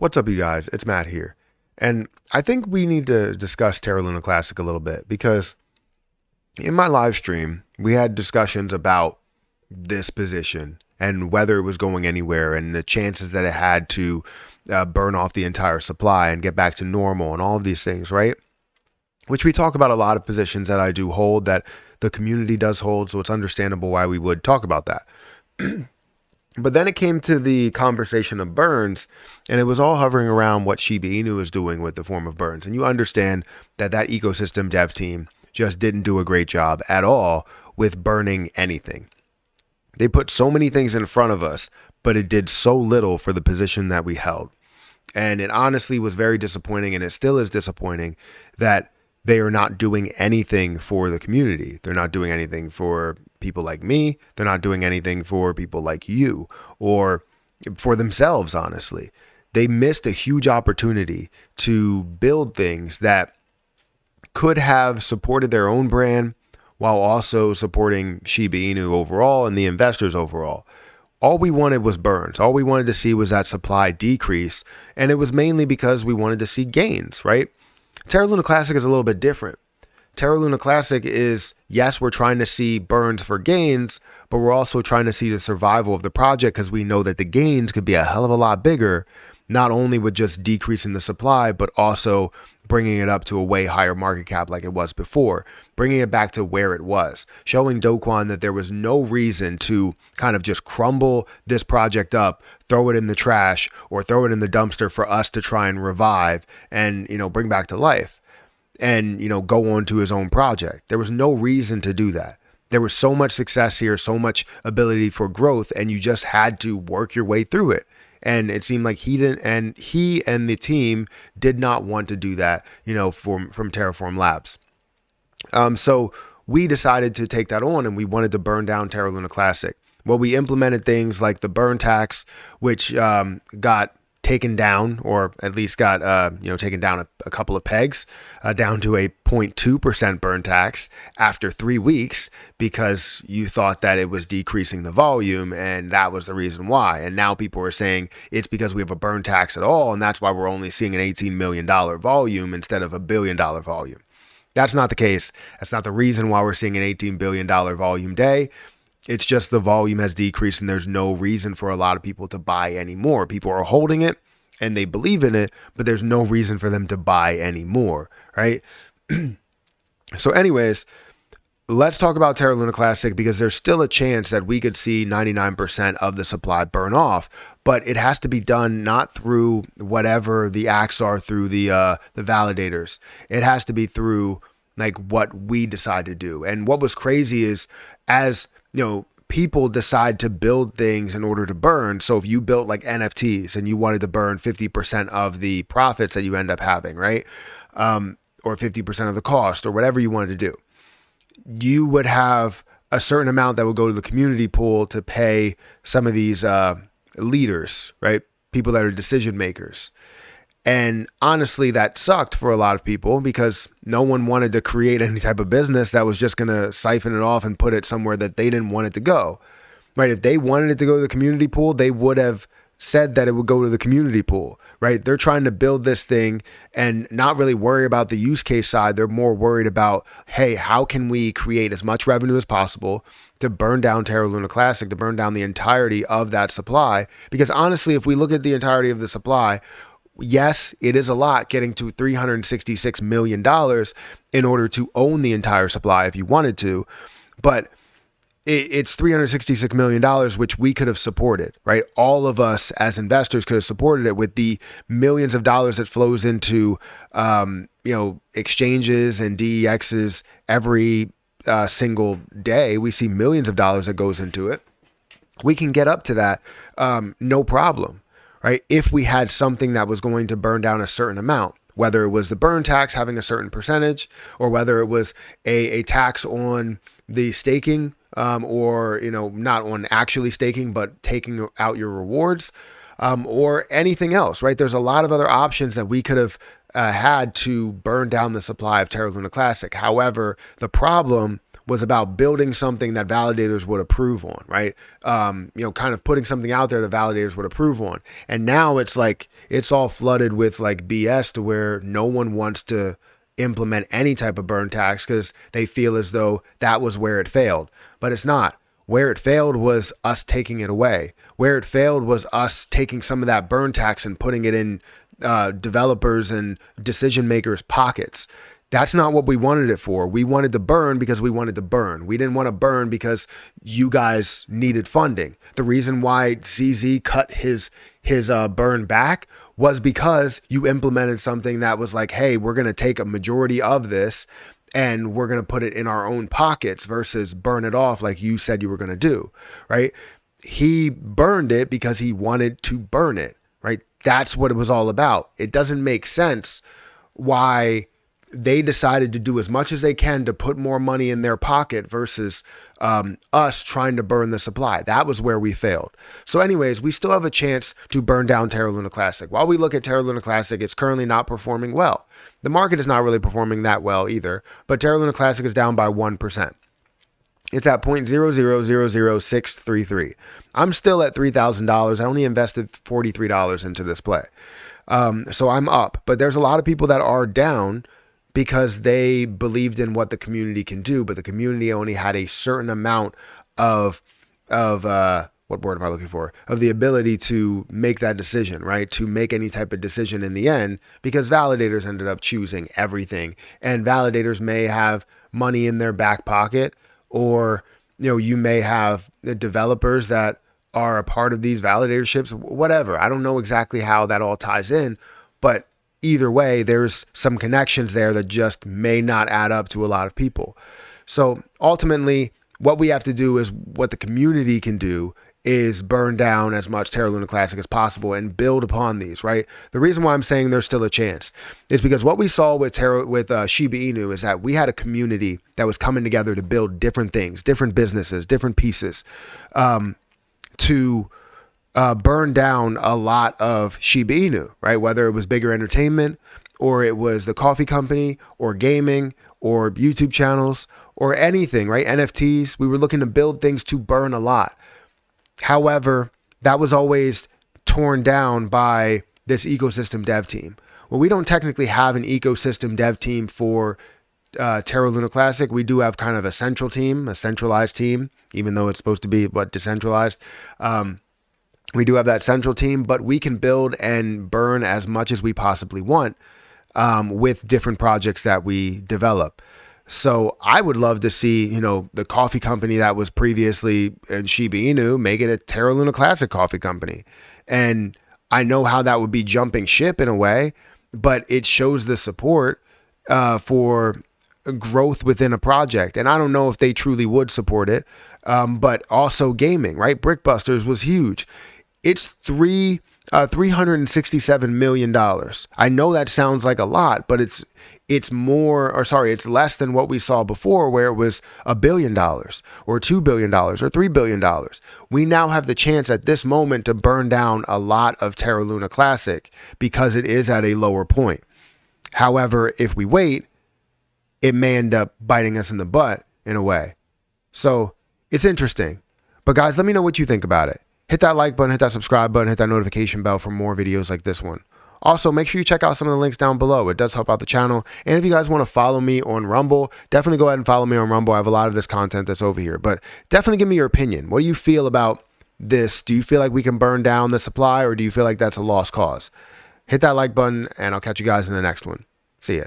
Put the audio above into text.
What's up, you guys? It's Matt here. And I think we need to discuss Terra Luna Classic a little bit because in my live stream, we had discussions about this position and whether it was going anywhere and the chances that it had to burn off the entire supply and get back to normal and all of these things, right? Which we talk about a lot of positions that I do hold, that the community does hold. So it's understandable why we would talk about that. But then it came to the conversation of burns, and it was all hovering around what Shiba Inu is doing with the form of burns. And you understand that that ecosystem dev team just didn't do a great job at all with burning anything. They put so many things in front of us, but it did so little for the position that we held. And it honestly was very disappointing, and it still is disappointing that they are not doing anything for the community. They're not doing anything for people like me. They're not doing anything for people like you or for themselves, honestly. They missed a huge opportunity to build things that could have supported their own brand while also supporting Shiba Inu overall and the investors overall. All we wanted was burns. All we wanted to see was that supply decrease. And it was mainly because we wanted to see gains, right? Terra Luna Classic is a little bit different. Terra Luna Classic is, yes, we're trying to see burns for gains, but we're also trying to see the survival of the project because we know that the gains could be a hell of a lot bigger, not only with just decreasing the supply, but also bringing it up to a way higher market cap like it was before, bringing it back to where it was, showing Do Kwon that there was no reason to kind of just crumble this project up, throw it in the trash or throw it in the dumpster for us to try and revive and, bring back to life and, go on to his own project. There was no reason to do that. There was so much success here, so much ability for growth, and you just had to work your way through it. And it seemed like he didn't, and he and the team did not want to do that, from Terraform Labs. So we decided to take that on, and we wanted to burn down Terra Luna Classic. Well, we implemented things like the burn tax, which got taken down, or at least got taken down a couple of pegs, down to a 0.2% burn tax after 3 weeks, because you thought that it was decreasing the volume, and that was the reason why. And now people are saying it's because we have a burn tax at all, and that's why we're only seeing an $18 million volume instead of $1 billion volume. That's not the case. That's not the reason why we're seeing an $18 billion volume day. It's just the volume has decreased and there's no reason for a lot of people to buy anymore. People are holding it and they believe in it, but there's no reason for them to buy anymore, right? So anyways, let's talk about Terra Luna Classic, because there's still a chance that we could see 99% of the supply burn off, but it has to be done not through whatever the acts are through the validators. It has to be through like what we decide to do. And what was crazy is, as people decide to build things in order to burn. So if you built like NFTs and you wanted to burn 50% of the profits that you end up having, right? Or 50% of the cost, or whatever you wanted to do, you would have a certain amount that would go to the community pool to pay some of these leaders, right? People that are decision makers. And honestly, that sucked for a lot of people because no one wanted to create any type of business that was just going to siphon it off and put it somewhere that they didn't want it to go, right? If they wanted it to go to the community pool, they would have said that it would go to the community pool, right? They're trying to build this thing and not really worry about the use case side. They're more worried about, hey, how can we create as much revenue as possible to burn down Terra Luna Classic, to burn down the entirety of that supply? Because honestly, if we look at the entirety of the supply, yes, it is a lot getting to $366 million in order to own the entire supply if you wanted to, but it's $366 million, which we could have supported, right? All of us as investors could have supported it with the millions of dollars that flows into, exchanges and DEXs every single day. We see millions of dollars that goes into it. We can get up to that, no problem. Right? If we had something that was going to burn down a certain amount, whether it was the burn tax having a certain percentage, or whether it was a tax on the staking, or, not on actually staking, but taking out your rewards, or anything else, right? There's a lot of other options that we could have had to burn down the supply of Terra Luna Classic. However, the problem was about building something that validators would approve on, right? Kind of putting something out there that validators would approve on. And now it's like, it's all flooded with like BS to where no one wants to implement any type of burn tax because they feel as though that was where it failed. But it's not. Where it failed was us taking it away. Where it failed was us taking some of that burn tax and putting it in developers and decision makers' pockets. That's not what we wanted it for. We wanted to burn because we wanted to burn. We didn't want to burn because you guys needed funding. The reason why CZ cut his burn back was because you implemented something that was like, hey, we're going to take a majority of this and we're going to put it in our own pockets versus burn it off like you said you were going to do, right? He burned it because he wanted to burn it, right? That's what it was all about. It doesn't make sense why they decided to do as much as they can to put more money in their pocket versus us trying to burn the supply. That was where we failed. So anyways, we still have a chance to burn down Terra Luna Classic. While we look at Terra Luna Classic, it's currently not performing well. The market is not really performing that well either, but Terra Luna Classic is down by 1%. It's at 0.0000633. I'm still at $3,000. I only invested $43 into this play. So I'm up, but there's a lot of people that are down because they believed in what the community can do, but the community only had a certain amount of what word am I looking for? Of the ability to make that decision, right? To make any type of decision in the end, because validators ended up choosing everything, and validators may have money in their back pocket, or you may have the developers that are a part of these validatorships, whatever. I don't know exactly how that all ties in, but either way, there's some connections there that just may not add up to a lot of people. So ultimately, what we have to do is what the community can do is burn down as much Terra Luna Classic as possible and build upon these, right? The reason why I'm saying there's still a chance is because what we saw with Shiba Inu is that we had a community that was coming together to build different things, different businesses, different pieces, to burn down a lot of Shiba Inu, right? Whether it was bigger entertainment, or it was the coffee company, or gaming, or YouTube channels, or anything, right? NFTs. We were looking to build things to burn a lot. However, that was always torn down by this ecosystem dev team. Well, we don't technically have an ecosystem dev team for Terra Luna Classic. We do have kind of a central team, a centralized team, even though it's supposed to be decentralized. We do have that central team, but we can build and burn as much as we possibly want with different projects that we develop. So I would love to see, the coffee company that was previously in Shiba Inu make it a Terra Luna Classic coffee company. And I know how that would be jumping ship in a way, but it shows the support for growth within a project. And I don't know if they truly would support it, but also gaming, right? Brickbusters was huge. It's $367 million. I know that sounds like a lot, but it's less than what we saw before, where it was $1 billion or $2 billion or $3 billion. We now have the chance at this moment to burn down a lot of Terra Luna Classic because it is at a lower point. However, if we wait, it may end up biting us in the butt in a way. So it's interesting. But guys, let me know what you think about it. Hit that like button, hit that subscribe button, hit that notification bell for more videos like this one. Also, make sure you check out some of the links down below. It does help out the channel. And if you guys want to follow me on Rumble, definitely go ahead and follow me on Rumble. I have a lot of this content that's over here. But definitely give me your opinion. What do you feel about this? Do you feel like we can burn down the supply, or do you feel like that's a lost cause? Hit that like button, and I'll catch you guys in the next one. See ya.